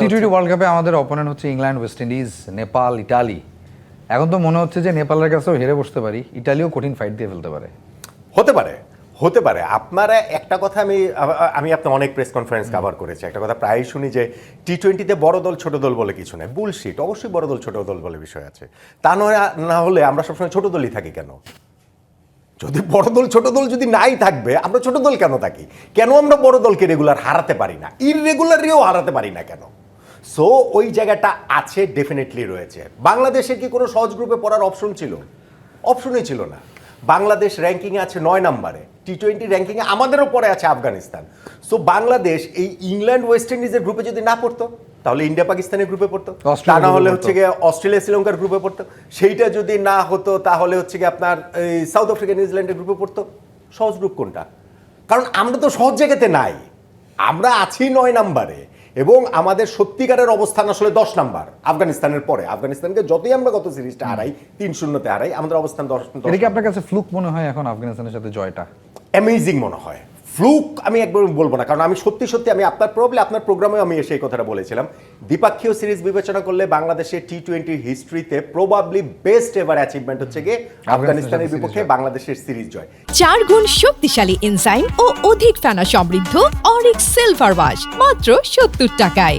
টি-20 world কাপে আমাদের opponent হচ্ছে England, West Indies, Nepal, Italy. এখন তো মনে হচ্ছে যে নেপালের কাছেও হেরে বসতে পারি, ইটালিও কঠিন ফাইট দিয়ে ফেলতে পারে। হতে পারে। আপনারা একটা কথা আমি আপনার অনেক প্রেস কনফারেন্স কভার করেছি, একটা কথা প্রায় শুনি যে টি-20-তে বড় দল ছোট দল বলে কিছু নেই। বুলশিট, অবশ্যই বড় দল ছোট দল বলে বিষয় আছে। তা নয় না হলে আমরা সবসময় ছোট দলই থাকি কেন? যদি বড় দল ছোট দল যদি নাই থাকবে, আমরা ছোট দল কেন থাকি? কেন আমরা বড় দলকে রেগুলার হারাতে পারি না, ইররেগুলারিও হারাতে পারি না কেন? সো ওই জায়গাটা আছে, ডেফিনেটলি রয়েছে। বাংলাদেশের কি কোনো সহজ গ্রুপে পড়ার অপশন ছিল? অপশনই ছিল না। বাংলাদেশ র্যাঙ্কিংয়ে আছে 9 নম্বরে, টি-20 র্যাঙ্কিংয়ে আমাদেরও পরে আছে আফগানিস্তান। সো বাংলাদেশ এই ইংল্যান্ড ওয়েস্ট ইন্ডিজের গ্রুপে যদি না পড়তো, তাহলে ইন্ডিয়া পাকিস্তানের গ্রুপে পড়তো, তা না হলে হচ্ছে গিয়ে অস্ট্রেলিয়া শ্রীলঙ্কার গ্রুপে পড়তো। সেইটা যদি না হতো তাহলে হচ্ছে গিয়ে আপনার এই সাউথ আফ্রিকা নিউজিল্যান্ডের গ্রুপে পড়তো। সহজ গ্রুপ কোনটা? কারণ আমরা তো সহজ জায়গাতে নাই, আমরা আছি 9 নম্বরে এবং আমাদের সত্যিকারের অবস্থান আসলে 10 নাম্বার আফগানিস্তানের পরে। আফগানিস্তানকে যতই আমরা গত সিরিজটা হারাই, 3-0-তে হারাই, আমাদের অবস্থান 10। এটা কি আপনার কাছে ফ্লুক মনে হয় এখন আফগানিস্তানের সাথে জয়টা? অ্যামেজিং মনে হয়। ফ্লুক আমি একবার বলবো না, কারণ আমি সত্যি আমি আপনার প্রোগ্রামেও আমি এসে এই কথাটা বলেছিলাম। দ্বিপাক্ষীয় সিরিজ বিবেচনা করলে বাংলাদেশের টি-20 হিস্ট্রিতে প্রবাবলি বেস্ট এভার অ্যাচিভমেন্ট হচ্ছে গিয়ে আফগানিস্তানের বিপক্ষে বাংলাদেশের সিরিজ জয়। 4 গুণ শক্তিশালী এনজাইম ও অধিক ফেনা সমৃদ্ধ অরিক সিলভার ওয়াশ মাত্র 70 টাকায়।